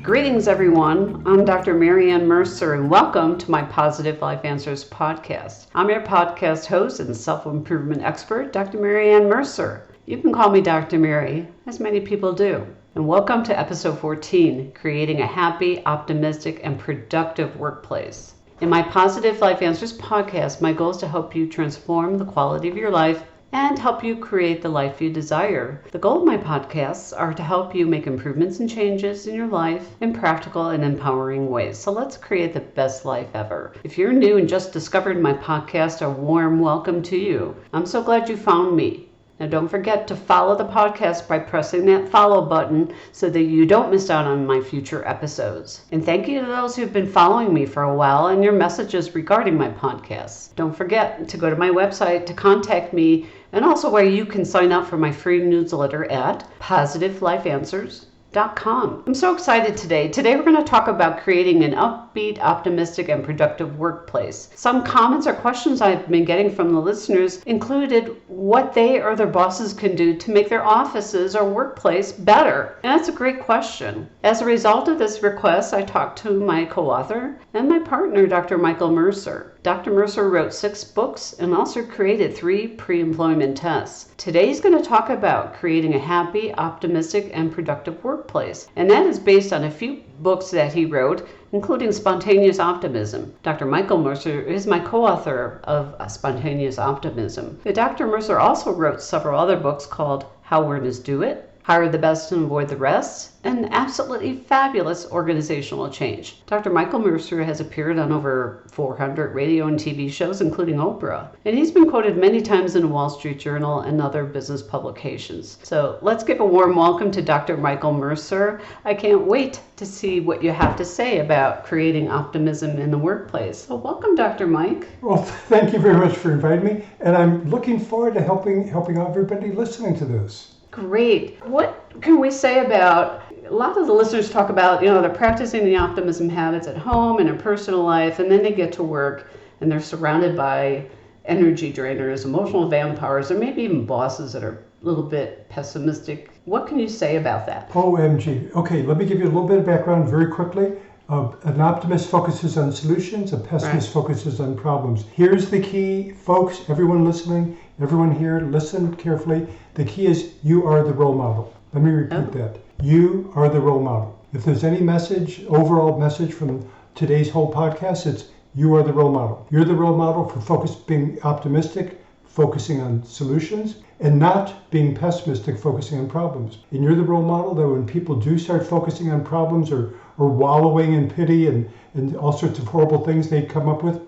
Greetings, everyone. I'm Dr. Marianne Mercer, and welcome to my Positive Life Answers podcast. I'm your podcast host and self-improvement expert, Dr. Marianne Mercer. You can call me Dr. Mary, as many people do. And welcome to episode 14, Creating a Happy, Optimistic, and Productive Workplace. In my Positive Life Answers podcast, my goal is to help you transform the quality of your life and help you create the life you desire. The goal of my podcasts are to help you make improvements and changes in your life in practical and empowering ways. So let's create the best life ever. If you're new and just discovered my podcast, a warm welcome to you. I'm so glad you found me. Now don't forget to follow the podcast by pressing that follow button so that you don't miss out on my future episodes. And thank you to those who've been following me for a while and your messages regarding my podcasts. Don't forget to go to my website to contact me and also where you can sign up for my free newsletter at PositiveLifeAnswers.com. I'm so excited today. Today we're going to talk about creating an upbeat, optimistic, and productive workplace. Some comments or questions I've been getting from the listeners included what they or their bosses can do to make their offices or workplace better. And that's a great question. As a result of this request, I talked to my co-author and my partner, Dr. Michael Mercer. Dr. Mercer wrote 6 books and also created 3 pre-employment tests. Today he's going to talk about creating a happy, optimistic, and productive workplace. And that is based on a few books that he wrote, including Spontaneous Optimism. Dr. Michael Mercer is my co-author of Spontaneous Optimism. But Dr. Mercer also wrote several other books called How Winners Do It, Hire the Best and Avoid the Rest, and Absolutely Fabulous Organizational Change. Dr. Michael Mercer has appeared on over 400 radio and TV shows, including Oprah, and he's been quoted many times in the Wall Street Journal and other business publications. So let's give a warm welcome to Dr. Michael Mercer. I can't wait to see what you have to say about creating optimism in the workplace. So welcome, Dr. Mike. Well, thank you very much for inviting me, and I'm looking forward to helping everybody listening to this. Great. What can we say about, a lot of the listeners talk about, they're practicing the optimism habits at home and in personal life, and then they get to work and they're surrounded by energy drainers, emotional vampires, or maybe even bosses that are a little bit pessimistic. What can you say about that? OMG. Okay, let me give you a little bit of background very quickly. An optimist focuses on solutions, a pessimist focuses on problems. Here's the key, folks, everyone listening, everyone here, listen carefully. The key is you are the role model. Let me repeat that. You are the role model. If there's any message, overall message from today's whole podcast, it's you are the role model. You're the role model for being optimistic, focusing on solutions, and not being pessimistic, focusing on problems. And you're the role model that when people do start focusing on problems or wallowing in pity and all sorts of horrible things they come up with,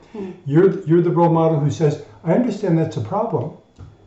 you're the role model who says, I understand that's a problem,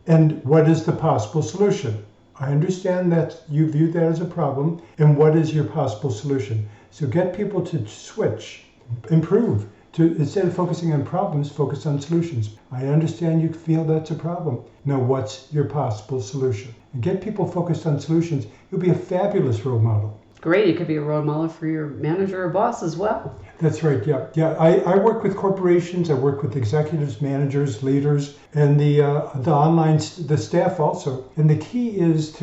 and what is the possible solution? I understand that you view that as a problem, and what is your possible solution? So get people to switch, improve, to instead of focusing on problems, focus on solutions. I understand you feel that's a problem. Now what's your possible solution? And get people focused on solutions. You'll be a fabulous role model. Great, you could be a role model for your manager or boss as well. That's right, yeah. I work with corporations, I work with executives, managers, leaders, and the staff also. And the key is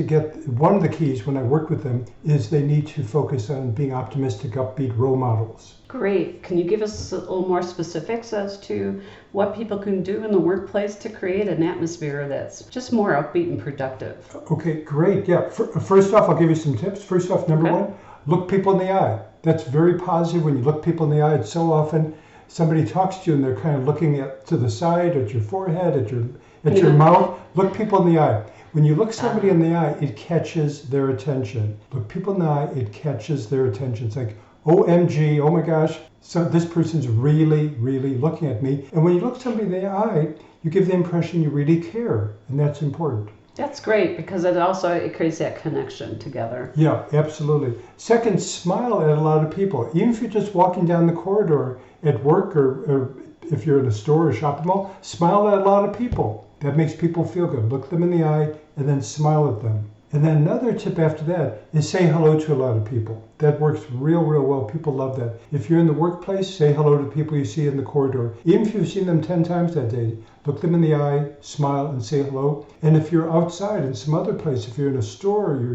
one of the keys when I work with them is they need to focus on being optimistic, upbeat role models. Great. Can you give us a little more specifics as to what people can do in the workplace to create an atmosphere that's just more upbeat and productive? Okay, great. Yeah. First off, I'll give you some tips. First off, number one, look people in the eye. That's very positive when you look people in the eye. It's so often somebody talks to you and they're kind of looking to the side, at your forehead, at your mouth. Look people in the eye. When you look somebody in the eye, it catches their attention. Look people in the eye, it catches their attention. It's like, OMG, oh my gosh, so this person's really, really looking at me. And when you look somebody in the eye, you give the impression you really care, and that's important. That's great because it creates that connection together. Yeah, absolutely. Second, smile at a lot of people. Even if you're just walking down the corridor at work or if you're in a store or shopping mall, smile at a lot of people. That makes people feel good. Look them in the eye and then smile at them. And then another tip after that is say hello to a lot of people. That works real well. People love that. If you're in the workplace, say hello to people you see in the corridor. Even if you've seen them 10 times that day, look them in the eye, smile, and say hello. And if you're outside in some other place, if you're in a store or you're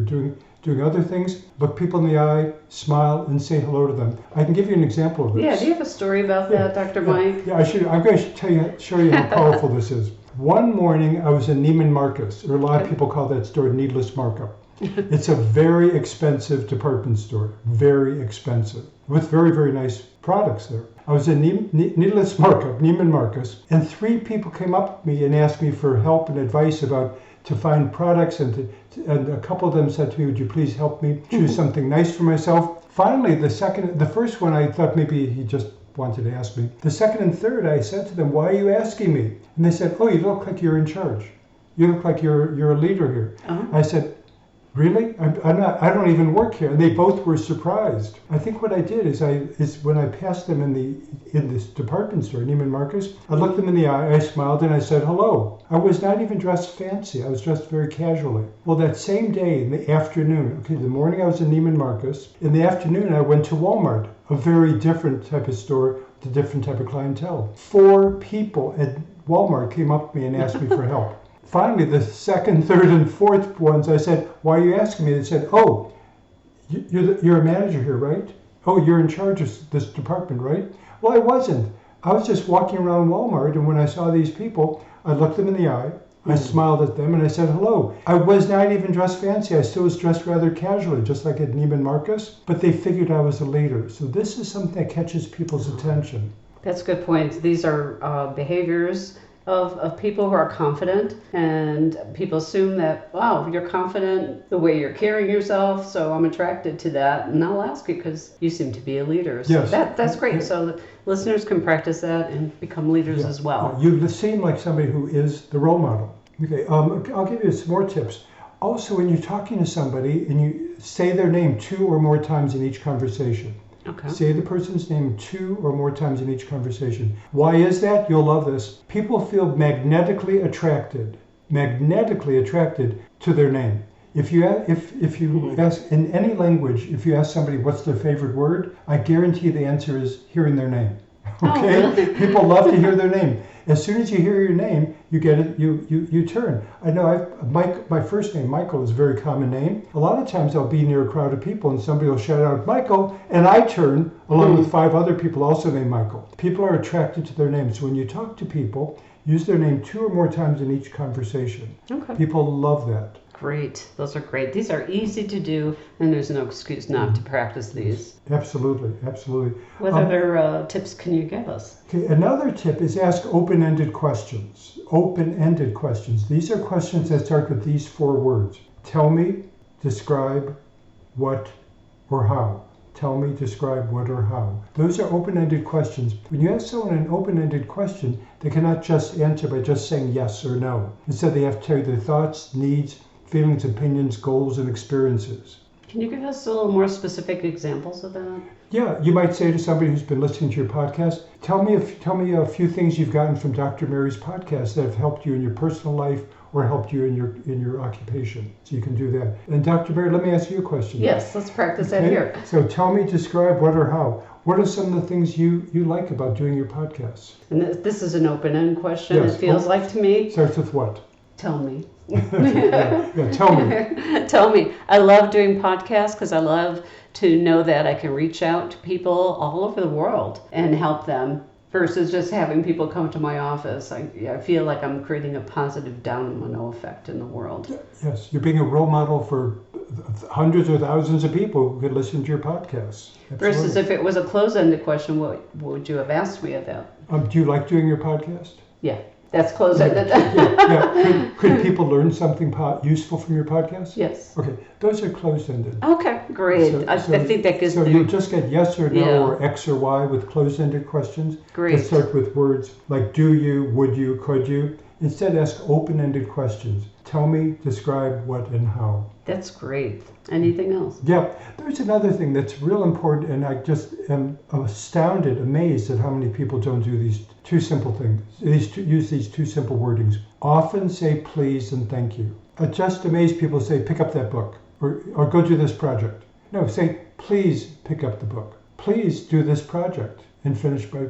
doing other things, look people in the eye, smile, and say hello to them. I can give you an example of this. Yeah, do you have a story about that, Dr. Mike? Yeah, I'm going to show you how powerful this is. One morning, I was in Neiman Marcus, or a lot of people call that store Needless Markup. It's a very expensive department store, very expensive, with very, very nice products there. I was in Needless Markup, Neiman Marcus, and 3 people came up to me and asked me for help and advice about to find products, and a couple of them said to me, would you please help me choose something nice for myself? Finally, the first one I thought maybe he just wanted to ask me. The second and third, I said to them, why are you asking me? And they said, oh, you look like you're in charge. You look like you're a leader here. Uh-huh. I said, really? I'm not. I don't even work here. And they both were surprised. I think what I did is when I passed them in this department store, Neiman Marcus, I looked them in the eye, I smiled, and I said hello. I was not even dressed fancy. I was dressed very casually. Well, that same day in the afternoon, okay, the morning I was in Neiman Marcus. In the afternoon, I went to Walmart, a very different type of store, with a different type of clientele. 4 people at Walmart came up to me and asked me for help. Finally, the second, third, and fourth ones, I said, why are you asking me? They said, oh, you're a manager here, right? Oh, you're in charge of this department, right? Well, I wasn't. I was just walking around Walmart, and when I saw these people, I looked them in the eye, I smiled at them, and I said hello. I was not even dressed fancy. I still was dressed rather casually, just like at Neiman Marcus, but they figured I was a leader. So this is something that catches people's attention. That's a good point. These are behaviors of people who are confident, and people assume that, wow, you're confident the way you're carrying yourself, so I'm attracted to that, and I'll ask you because you seem to be a leader. So yes. That's great. So the listeners can practice that and become leaders as well. You seem like somebody who is the role model. Okay, I'll give you some more tips. Also, when you're talking to somebody and you say their name 2 or more times in each conversation. Okay. Say the person's name 2 or more times in each conversation. Why is that? You'll love this. People feel magnetically attracted to their name. If you ask in any language, if you ask somebody what's their favorite word, I guarantee the answer is hearing their name. Okay? Oh, really? People love to hear their name. As soon as you hear your name, you get it. You turn. I know. My first name, Michael, is a very common name. A lot of times I'll be near a crowd of people and somebody will shout out Michael, and I turn along with 5 other people also named Michael. People are attracted to their names. So when you talk to people, use their name 2 or more times in each conversation. Okay. People love that. Great. Those are great. These are easy to do, and there's no excuse not to practice these. Absolutely. What other tips can you give us? Okay, another tip is ask open-ended questions. Open-ended questions. These are questions that start with these 4 words. Tell me, describe, what, or how. Tell me, describe, what, or how. Those are open-ended questions. When you ask someone an open-ended question, they cannot just answer by just saying yes or no. Instead, they have to tell you their thoughts, needs, feelings, opinions, goals, and experiences. Can you give us a little more specific examples of that? Yeah, you might say to somebody who's been listening to your podcast, tell me a few things you've gotten from Dr. Mary's podcast that have helped you in your personal life or helped you in your occupation. So you can do that. And Dr. Mary, let me ask you a question. Yes, let's practice that here. So tell me, describe, what or how. What are some of the things you like about doing your podcasts? And this is an open-ended question, yes. It feels like to me. Starts with what? Tell me. yeah, tell me. Tell me. I love doing podcasts because I love to know that I can reach out to people all over the world and help them versus just having people come to my office. I feel like I'm creating a positive domino effect in the world. Yes, you're being a role model for hundreds or thousands of people who could listen to your podcasts. Absolutely. Versus if it was a closed-ended question, what would you have asked me about? Do you like doing your podcast? Yeah. That's closed-ended. yeah. Could people learn something useful from your podcast? Yes. Okay, those are closed-ended. Okay, great. I think that gives. So you'll just get yes or no or X or Y with closed-ended questions. Great. That start with words like do you, would you, could you. Instead, ask open-ended questions. Tell me, describe, what, and how. That's great. Anything else? Yeah, there's another thing that's real important, and I just am astounded, amazed at how many people don't do these 2 simple things. Use these 2 simple wordings. Often say please and thank you. I just amazed people say pick up that book or go do this project. No, say please pick up the book. Please do this project and finish by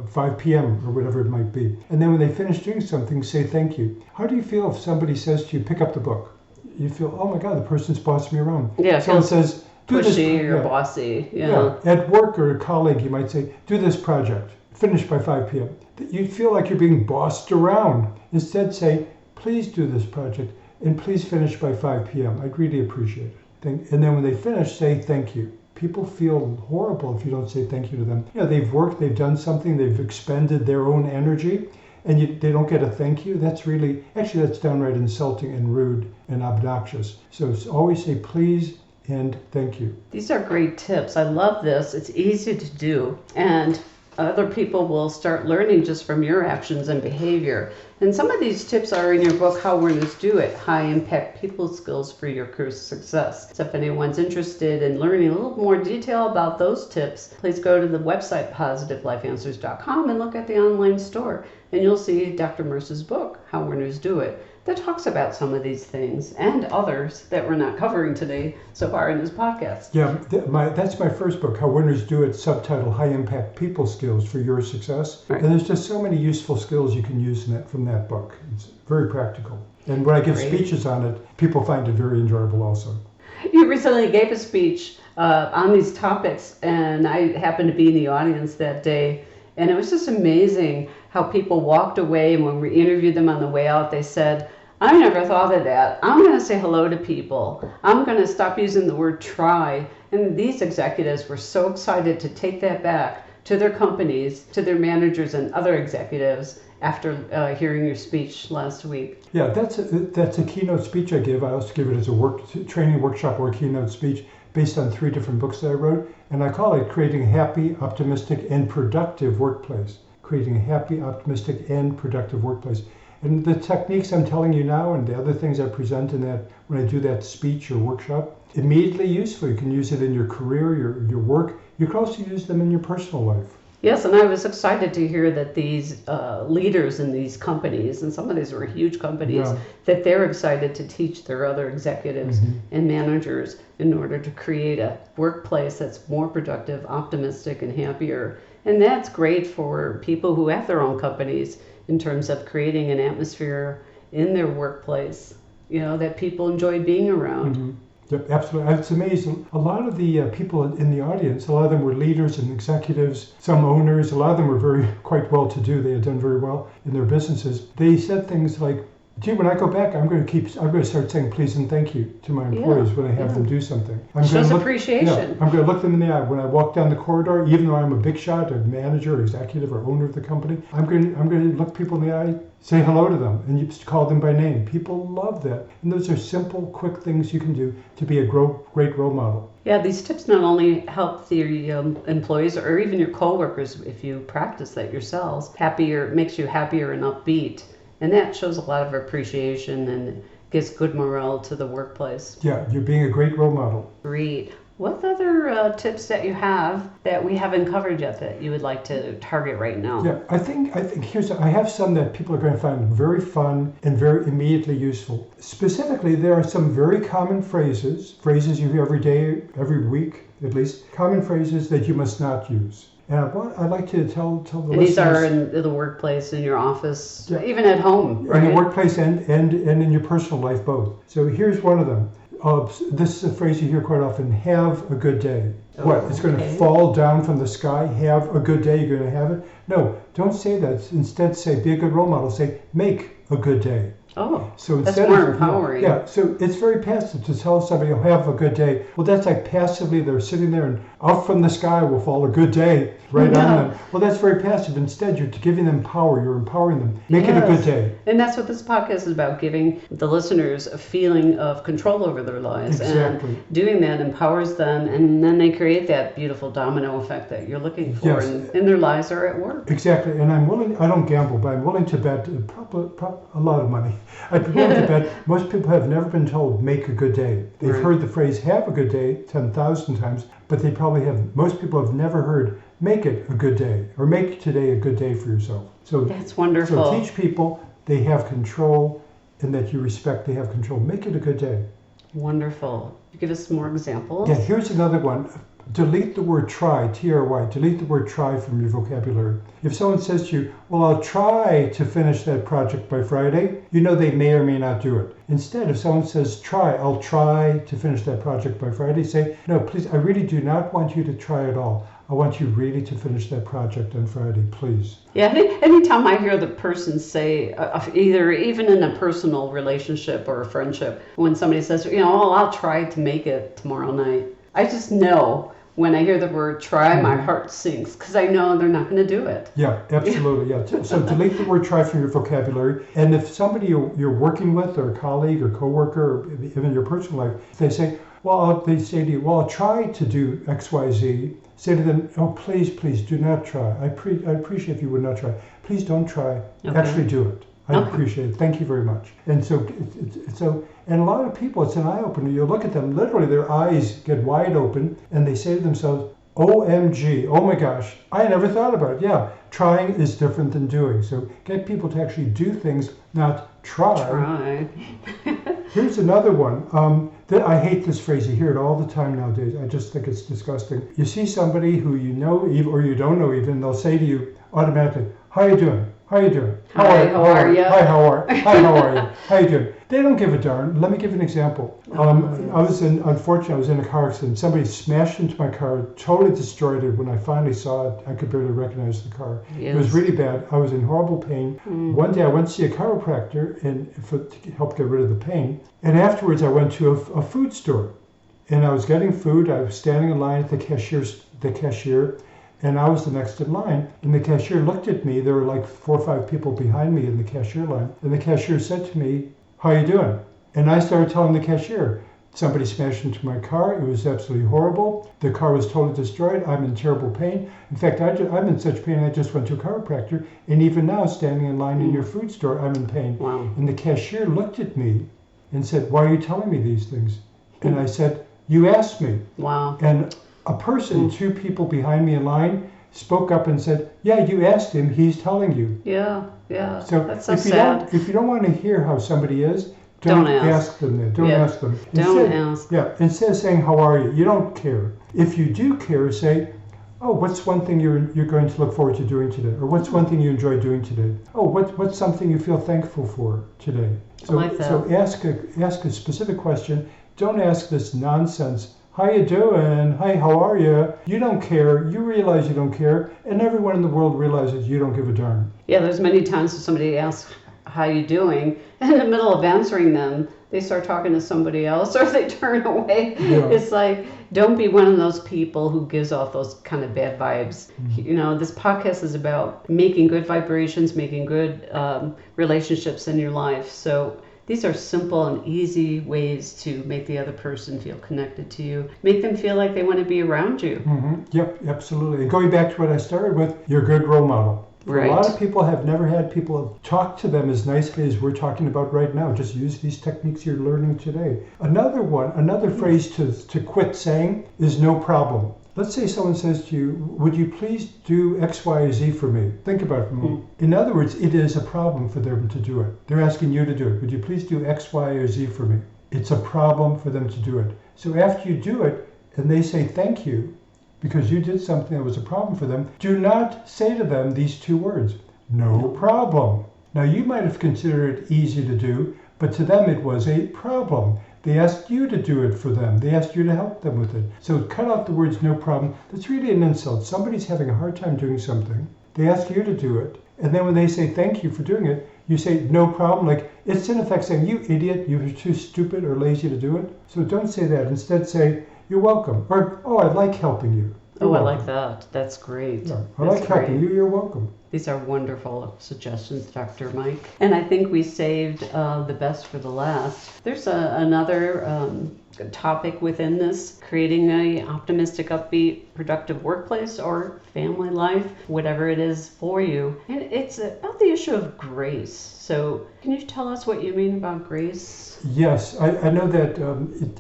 5 p.m. or whatever it might be. And then when they finish doing something, say thank you. How do you feel if somebody says to you, pick up the book? you feel, oh my God, the person's bossing me around. Yeah, it Someone feels says, do this. pushy or Yeah. bossy. Yeah. At work or a colleague, you might say, do this project, finish by 5 p.m. You feel like you're being bossed around. Instead, say, please do this project and please finish by 5 p.m. I'd really appreciate it. And then when they finish, say thank you. People feel horrible if you don't say thank you to them. They've worked, they've done something, they've expended their own energy, and they don't get a thank you. That's downright insulting and rude and obnoxious. So always say please and thank you. These are great tips. I love this. It's easy to do. And other people will start learning just from your actions and behavior. And some of these tips are in your book, How Winners Do It, High Impact People Skills for Your Career Success. So if anyone's interested in learning a little more detail about those tips, please go to the website positivelifeanswers.com and look at the online store. And you'll see Dr. Mercer's book, How Winners Do It, that talks about some of these things and others that we're not covering today so far in this podcast. Yeah, that's my first book, How Winners Do It, subtitle High Impact People Skills for Your Success. Right. And there's just so many useful skills you can use from that book. It's very practical. And when I give speeches on it, people find it very enjoyable also. You recently gave a speech on these topics, and I happened to be in the audience that day. And it was just amazing how people walked away, and when we interviewed them on the way out, they said, I never thought of that. I'm going to say hello to people. I'm going to stop using the word try. And these executives were so excited to take that back to their companies, to their managers and other executives after hearing your speech last week. Yeah, that's a keynote speech I give. I also give it as a training workshop or a keynote speech based on 3 different books that I wrote. And I call it Creating a Happy, Optimistic, and Productive Workplace. Creating a happy, optimistic, and productive workplace. And the techniques I'm telling you now and the other things I present in that when I do that speech or workshop, immediately useful. You can use it in your career, your work. You can also use them in your personal life. Yes, and I was excited to hear that these leaders in these companies, and some of these were huge companies, that they're excited to teach their other executives and managers in order to create a workplace that's more productive, optimistic, and happier. And that's great for people who have their own companies in terms of creating an atmosphere in their workplace, that people enjoy being around. Mm-hmm. Yep, absolutely. It's amazing. A lot of the people in the audience, a lot of them were leaders and executives, some owners, a lot of them were quite well to do. They had done very well in their businesses. They said things like, gee, when I go back, I'm going to start saying please and thank you to my employees when I have them do something. Shows appreciation. Yeah, I'm going to look them in the eye. When I walk down the corridor, even though I'm a big shot, a manager, executive, or owner of the company, I'm going to look people in the eye, say hello to them, and you just call them by name. People love that. And those are simple, quick things you can do to be a great role model. Yeah, these tips not only help the employees or even your coworkers, if you practice that yourselves, makes you happier and upbeat. And that shows a lot of appreciation and gives good morale to the workplace. Yeah, you're being a great role model. Great. What other tips that you have that we haven't covered yet that you would like to target right now? Yeah, I think I have some that people are going to find very fun and very immediately useful. Specifically, there are some very common phrases you hear every day, every week at least, common phrases that you must not use. And I'd like to tell the listeners. These are in the workplace, in your office, even at home, right? In the workplace and in your personal life, both. So here's one of them. This is a phrase you hear quite often, have a good day. What? It's going to fall down from the sky? Have a good day, you're going to have it? No, don't say that. Instead say, be a good role model. Say, make a good day. Oh, so that's more empowering. Yeah, so it's very passive to tell somebody, have a good day. Well, that's like passively, they're sitting there and out from the sky will fall a good day right on them. Well, that's very passive. Instead, you're giving them power. You're empowering them. Make it a good day. And that's what this podcast is about, giving the listeners a feeling of control over their lives. Exactly. And doing that empowers them, and then they create that beautiful domino effect that you're looking for in their lives or at work. Exactly. And I don't gamble, but I'm willing to bet a lot of money. I'd be willing to bet most people have never been told, make a good day. They've heard the phrase, have a good day, 10,000 times, but most people have never heard, make it a good day, or make today a good day for yourself. So that's wonderful. So teach people they have control and that you respect they have control. Make it a good day. Wonderful. Give us some more examples. Yeah, here's another one. delete the word try, T-R-Y, delete the word try from your vocabulary. If someone says to you, well, I'll try to finish that project by Friday, you know they may or may not do it. Instead, if someone says try, I'll try to finish that project by Friday, say, no, please, I really do not want you to try at all. I want you really to finish that project on Friday, please. Yeah, anytime I hear the person say, either even in a personal relationship or a friendship, when somebody says, oh, I'll try to make it tomorrow night, I just know when I hear the word try, my heart sinks because I know they're not going to do it. Yeah, absolutely. Yeah. So delete the word try from your vocabulary. And if somebody you're working with, or a colleague or coworker, or even your personal life, they say, they say to you, well, I'll try to do X, Y, Z. Say to them, oh, please do not try. I appreciate if you would not try. Please don't try. Okay. Actually do it. I appreciate it. Thank you very much. And and a lot of people, it's an eye opener. You look at them, literally their eyes get wide open, and they say to themselves, OMG, oh my gosh, I never thought about it. Yeah, trying is different than doing. So get people to actually do things, not try. Here's another one. I hate this phrase. You hear it all the time nowadays. I just think it's disgusting. You see somebody who you know or you don't know even, they'll say to you automatically, how you doing? How you doing? How are you? Hi, how are you? How you doing? They don't give a darn. Let me give you an example. Unfortunately, I was in a car accident. Somebody smashed into my car, totally destroyed it. When I finally saw it, I could barely recognize the car. Yes. It was really bad. I was in horrible pain. One day I went to see a chiropractor to help get rid of the pain. And afterwards I went to a food store. And I was getting food. I was standing in line at the cashier. And I was the next in line, and the cashier looked at me. There were like 4 or 5 people behind me in the cashier line. And the cashier said to me, how you doing? And I started telling the cashier, somebody smashed into my car. It was absolutely horrible. The car was totally destroyed. I'm in terrible pain. In fact, I'm in such pain, I just went to a chiropractor. And even now, standing in line in your food store, I'm in pain. Wow. And the cashier looked at me and said, why are you telling me these things? And I said, you asked me. Wow. And a person, 2 people behind me in line, spoke up and said, yeah, you asked him, he's telling you. Yeah. So that's so sad. If you don't want to hear how somebody is, don't ask them that. Don't ask them. Ask. Yeah, instead of saying, how are you? You don't care. If you do care, say, oh, what's one thing you're going to look forward to doing today? Or what's one thing you enjoy doing today? Oh, what's something you feel thankful for today? So, I like that. So ask a specific question. Don't ask this nonsense. How you doing? Hi, how are you? You don't care. You realize you don't care. And everyone in the world realizes you don't give a darn. Yeah, there's many times when somebody asks, how you doing? And in the middle of answering them, they start talking to somebody else or they turn away. Yeah. It's like, don't be one of those people who gives off those kind of bad vibes. Mm-hmm. This podcast is about making good vibrations, making good relationships in your life. So these are simple and easy ways to make the other person feel connected to you. Make them feel like they want to be around you. Mm-hmm. Yep, absolutely. And going back to what I started with, you're a good role model. Right. A lot of people have never had people talk to them as nicely as we're talking about right now. Just use these techniques you're learning today. Another phrase to quit saying is no problem. Let's say someone says to you, would you please do X, Y, or Z for me? Think about it for a moment. In other words, it is a problem for them to do it. They're asking you to do it. Would you please do X, Y, or Z for me? It's a problem for them to do it. So after you do it, and they say thank you, because you did something that was a problem for them, do not say to them these 2 words, no problem. Now you might have considered it easy to do, but to them it was a problem. They asked you to do it for them. They asked you to help them with it. So cut out the words no problem. That's really an insult. Somebody's having a hard time doing something. They ask you to do it. And then when they say thank you for doing it, you say no problem. Like it's in effect saying, you idiot, you're too stupid or lazy to do it. So don't say that. Instead say, you're welcome. Or, oh, I like helping you. I like that. That's great. Yeah, I like helping you. You're welcome. These are wonderful suggestions, Dr. Mike. And I think we saved the best for the last. There's another topic within this, creating an optimistic, upbeat, productive workplace or family life, whatever it is for you. And it's about the issue of grace. So can you tell us what you mean about grace? Yes, I know that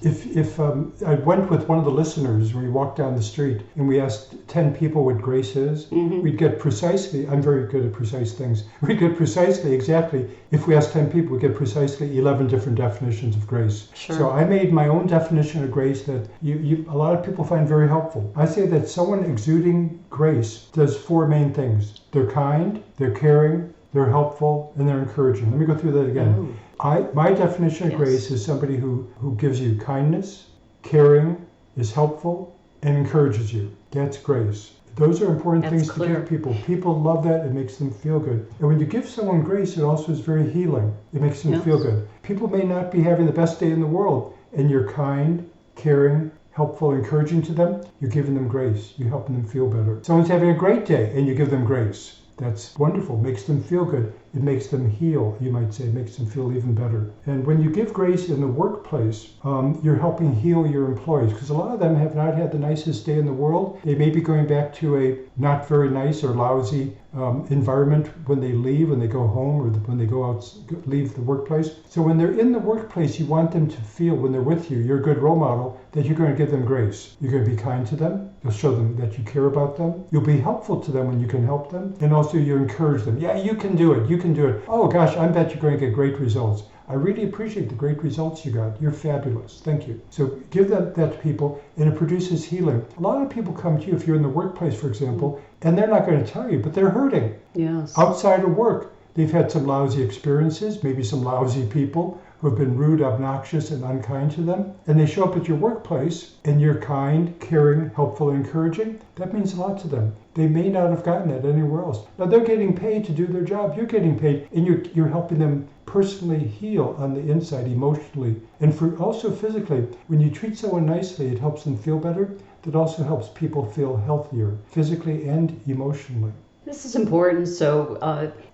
if I went with one of the listeners, we walked down the street and we asked 10 people what grace is, we'd get precisely, I'm very good at precise things, we'd get precisely, exactly, if we asked 10 people, we'd get precisely 11 different definitions of grace. Sure. So I made my own own definition of grace that a lot of people find very helpful. I say that someone exuding grace does four main things. They're kind, they're caring, they're helpful, and they're encouraging. Let me go through that again. My definition of grace is somebody who gives you kindness, caring, is helpful, and encourages you. That's grace. Those are important things to give people. People love that. It makes them feel good. And when you give someone grace, it also is very healing. It makes them feel good. People may not be having the best day in the world, and you're kind, caring, helpful, encouraging to them. You're giving them grace. You're helping them feel better. Someone's having a great day, and you give them grace. That's wonderful. Makes them feel good. It makes them heal, you might say. It makes them feel even better. And when you give grace in the workplace, you're helping heal your employees, because a lot of them have not had the nicest day in the world. They may be going back to a not very nice or lousy environment when they leave, when they go home, or when they go out, leave the workplace. So when they're in the workplace, you want them to feel, when they're with you, you're a good role model, that you're going to give them grace. You're going to be kind to them. You'll show them that you care about them. You'll be helpful to them when you can help them. And also you encourage them. Yeah, you can do it. You can do it. Oh gosh, I bet you're going to get great results. I really appreciate the great results you got. You're fabulous. Thank you. So give that to people, and it produces healing. A lot of people come to you if you're in the workplace, for example, and they're not going to tell you, but they're hurting. Yes. Outside of work, they've had some lousy experiences, maybe some lousy people who have been rude, obnoxious, and unkind to them, and they show up at your workplace, and you're kind, caring, helpful, encouraging. That means a lot to them. They may not have gotten that anywhere else. Now they're getting paid to do their job. You're getting paid, and you're helping them personally heal on the inside, emotionally, and also physically. When you treat someone nicely, it helps them feel better. That also helps people feel healthier, physically and emotionally. This is important. So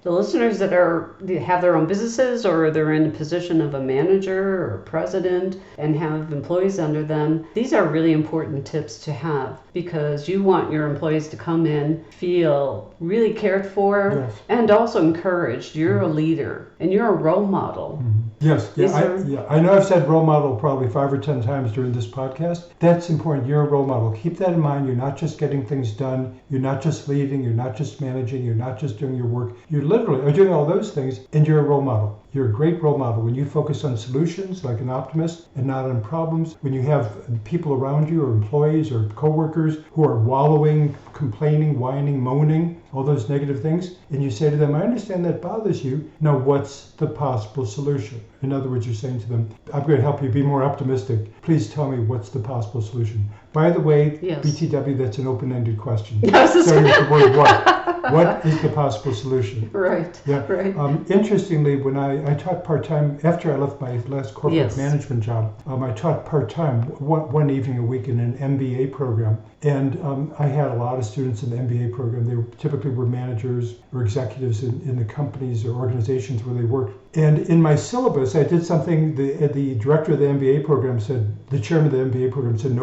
the listeners that have their own businesses, or they're in a position of a manager or president and have employees under them, these are really important tips to have, because you want your employees to come in, feel really cared for, and also encouraged. You're a leader and you're a role model. Yes, I know I've said role model probably 5 or 10 times during this podcast. That's important. You're a role model. Keep that in mind. You're not just getting things done. You're not just leading. You're not just managing. You're not just doing your work. You literally are doing all those things, and you're a role model. You're a great role model. When you focus on solutions like an optimist and not on problems, when you have people around you or employees or coworkers who are wallowing, complaining, whining, moaning, all those negative things, and you say to them, I understand that bothers you. Now, what's the possible solution? In other words, you're saying to them, I'm going to help you be more optimistic. Please tell me what's the possible solution. By the way, BTW, that's an open-ended question. Starting with the word what. What is the possible solution? Right. Yeah. Right. Interestingly, when I taught part-time, after I left my last corporate management job, I taught part-time one evening a week in an MBA program. And I had a lot of students in the MBA program. They typically were managers or executives in the companies or organizations where they worked. And in my syllabus, I did something the director of the MBA program said, the chairman of the MBA program said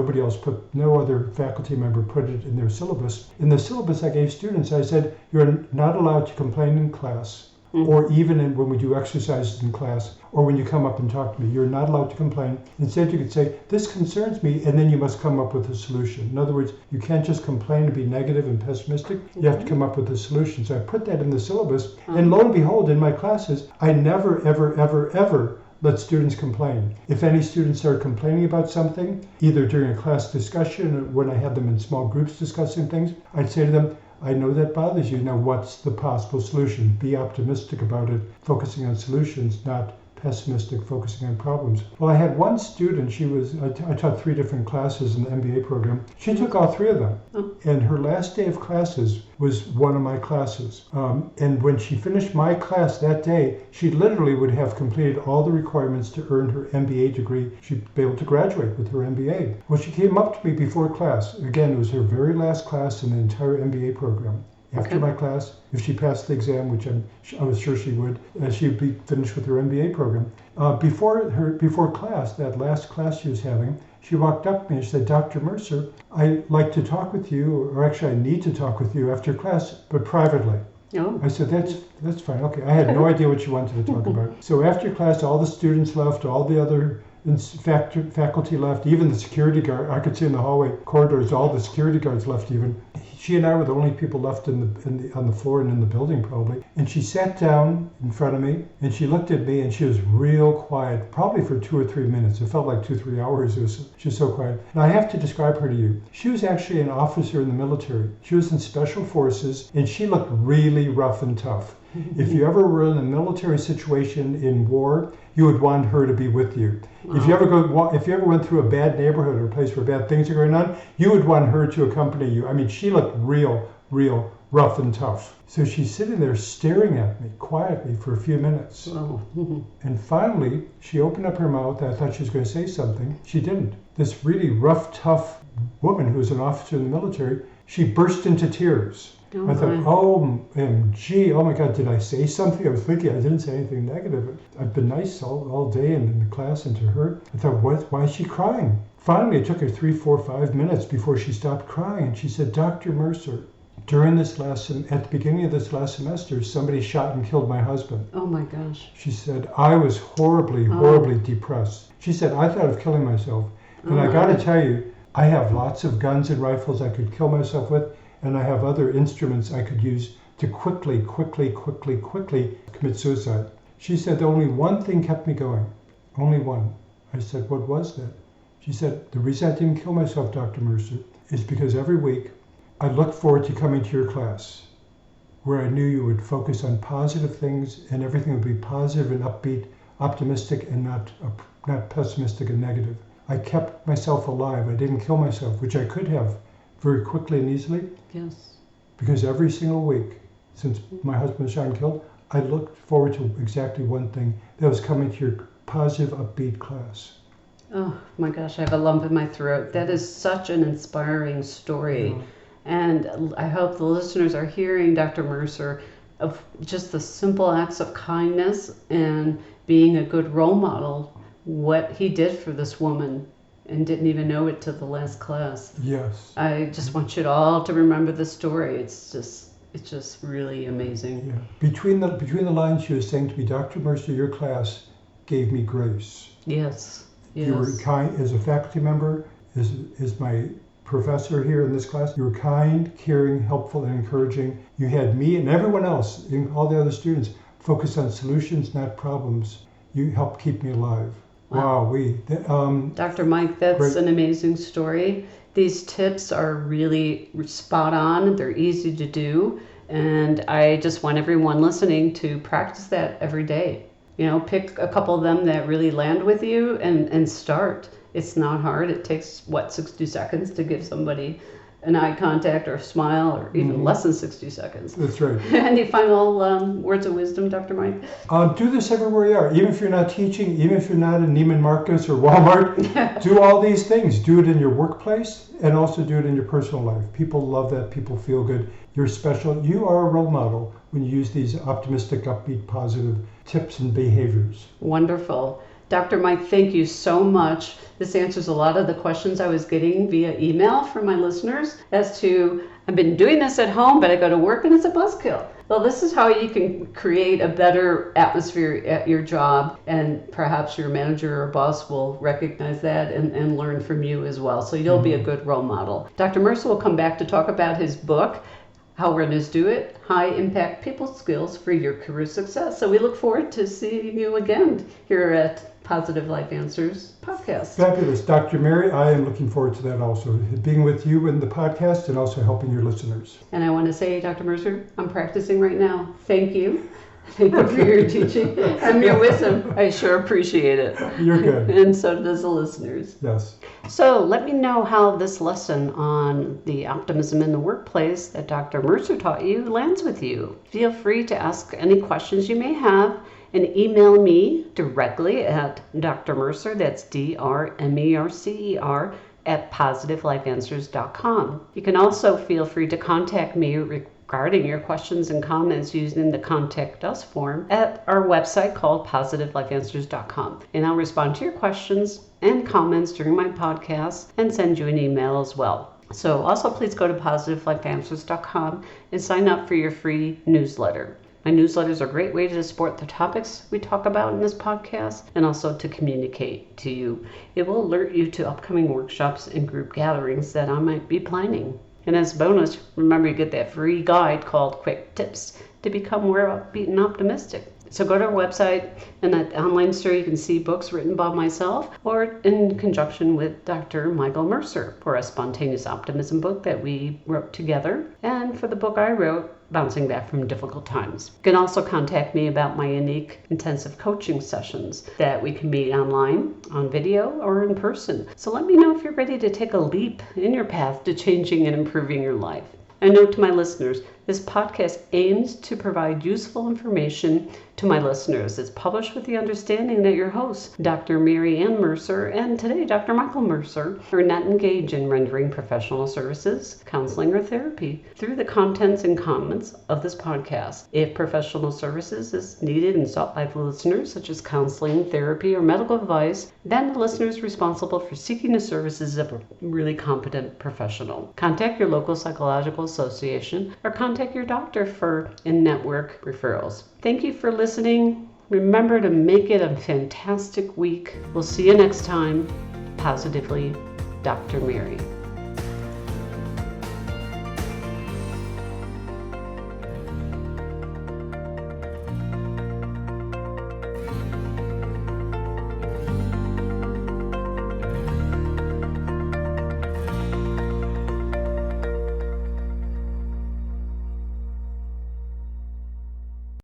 no other faculty member put it in their syllabus. In the syllabus I gave students, I said, you're not allowed to complain in class. Or even when we do exercises in class, or when you come up and talk to me, you're not allowed to complain. Instead, you could say, this concerns me, and then you must come up with a solution. In other words, you can't just complain and be negative and pessimistic. You have to come up with a solution. So I put that in the syllabus, and lo and behold, in my classes, I never, ever, ever, ever let students complain. If any students started complaining about something, either during a class discussion or when I had them in small groups discussing things, I'd say to them, I know that bothers you. Now, what's the possible solution? Be optimistic about it, focusing on solutions, not pessimistic, focusing on problems. Well, I had one student, I taught 3 different classes in the MBA program. She took all 3 of them. And her last day of classes was one of my classes. And when she finished my class that day, she literally would have completed all the requirements to earn her MBA degree. She'd be able to graduate with her MBA. Well, she came up to me before class. Again, it was her very last class in the entire MBA program. After my class, if she passed the exam, which I was sure she would, she'd be finished with her MBA program. Before class, that last class she was having, she walked up to me and she said, Dr. Mercer, I'd like to talk with you, or actually I need to talk with you after class, but privately. Oh. I said, that's fine. Okay. I had no idea what she wanted to talk about. So after class, all the students left, all the other faculty left, even the security guard. I could see in the hallway corridors, all the security guards left even. She and I were the only people left on the floor and in the building probably. And she sat down in front of me and she looked at me and she was real quiet, probably for 2 or 3 minutes. It felt like 2-3 hours. She was so quiet. And I have to describe her to you. She was actually an officer in the military. She was in special forces and she looked really rough and tough. If you ever were in a military situation in war, you would want her to be with you. Wow. If you ever went through a bad neighborhood or a place where bad things are going on, you would want her to accompany you. I mean, she looked real rough and tough. So she's sitting there staring at me quietly for a few minutes. Wow. And finally, she opened up her mouth. I thought she was going to say something. She didn't. This really rough, tough woman who was an officer in the military, she burst into tears. Oh, I thought, OMG, oh my God, did I say something? I was thinking I didn't say anything negative. I've been nice all day in the class and to her. I thought, why is she crying? Finally, it took her 3, 4, 5 minutes before she stopped crying. And she said, Dr. Mercer, at the beginning of this last semester, somebody shot and killed my husband. Oh my gosh. She said, I was horribly depressed. She said, I thought of killing myself. And I got to tell you, I have lots of guns and rifles I could kill myself with. And I have other instruments I could use to quickly commit suicide. She said only one thing kept me going. Only one. I said, what was that? She said, the reason I didn't kill myself, Dr. Mercer, is because every week I looked forward to coming to your class where I knew you would focus on positive things and everything would be positive and upbeat, optimistic and not pessimistic and negative. I kept myself alive. I didn't kill myself, which I could have very quickly and easily. Yes. Because every single week since my husband was shot and killed, I looked forward to exactly one thing. That was coming to your positive, upbeat class. Oh my gosh, I have a lump in my throat. That is such an inspiring story. Yeah. And I hope the listeners are hearing, Dr. Mercer, of just the simple acts of kindness and being a good role model, what he did for this woman. And didn't even know it till the last class. Yes. I just want you all to remember the story. It's just really amazing. Yeah. Between the lines, she was saying to me, Dr. Mercer, your class gave me grace. Yes. You were kind as a faculty member, as my professor here in this class. You were kind, caring, helpful, and encouraging. You had me and everyone else, all the other students, focus on solutions, not problems. You helped keep me alive. Wow, Dr. Mike, that's great. An amazing story. These tips are really spot on. They're easy to do. And I just want everyone listening to practice that every day. You know, pick a couple of them that really land with you and start. It's not hard. It takes, 60 seconds to give somebody an eye contact or a smile, or even less than 60 seconds. That's right. Any final words of wisdom, Dr. Mike? Do this everywhere you are. Even if you're not teaching, even if you're not in Neiman Marcus or Walmart, do all these things. Do it in your workplace and also do it in your personal life. People love that. People feel good. You're special. You are a role model when you use these optimistic, upbeat, positive tips and behaviors. Wonderful. Dr. Mike, thank you so much. This answers a lot of the questions I was getting via email from my listeners as to, I've been doing this at home, but I go to work and it's a buzzkill. Well, this is how you can create a better atmosphere at your job, and perhaps your manager or boss will recognize that and learn from you as well. So you'll be a good role model. Dr. Mercer will come back to talk about his book, How Runners Do It, High Impact People Skills for Your Career Success. So we look forward to seeing you again here at Positive Life Answers podcast. Fabulous. Dr. Mary, I am looking forward to that also, being with you in the podcast and also helping your listeners. And I want to say, Dr. Mercer, I'm practicing right now. Thank you. Thank you for your teaching and your wisdom. I sure appreciate it. You're good. And so does the listeners. Yes. So let me know how this lesson on the optimism in the workplace that Dr. Mercer taught you lands with you. Feel free to ask any questions you may have and email me directly at Dr. Mercer, that's DRMERCER, at PositiveLifeAnswers.com. You can also feel free to contact me regarding your questions and comments using the Contact Us form at our website called PositiveLifeAnswers.com. And I'll respond to your questions and comments during my podcast and send you an email as well. So also please go to PositiveLifeAnswers.com and sign up for your free newsletter. My newsletters are a great way to support the topics we talk about in this podcast and also to communicate to you. It will alert you to upcoming workshops and group gatherings that I might be planning. And as a bonus, remember you get that free guide called Quick Tips to become more upbeat and optimistic. So go to our website, and at the online store you can see books written by myself or in conjunction with Dr. Michael Mercer for a spontaneous optimism book that we wrote together, and for the book I wrote, Bouncing Back from Difficult Times. You can also contact me about my unique intensive coaching sessions that we can meet online, on video, or in person. So let me know if you're ready to take a leap in your path to changing and improving your life. A note to my listeners, this podcast aims to provide useful information to my listeners. It's published with the understanding that your host, Dr. Mary Ann Mercer, and today Dr. Michael Mercer, are not engaged in rendering professional services, counseling, or therapy through the contents and comments of this podcast. If professional services is needed and sought by the listeners, such as counseling, therapy, or medical advice, then the listener is responsible for seeking the services of a really competent professional. Contact your local psychological association or contact your doctor for in-network referrals. Thank you for listening. Remember to make it a fantastic week. We'll see you next time. Positively, Dr. Mary.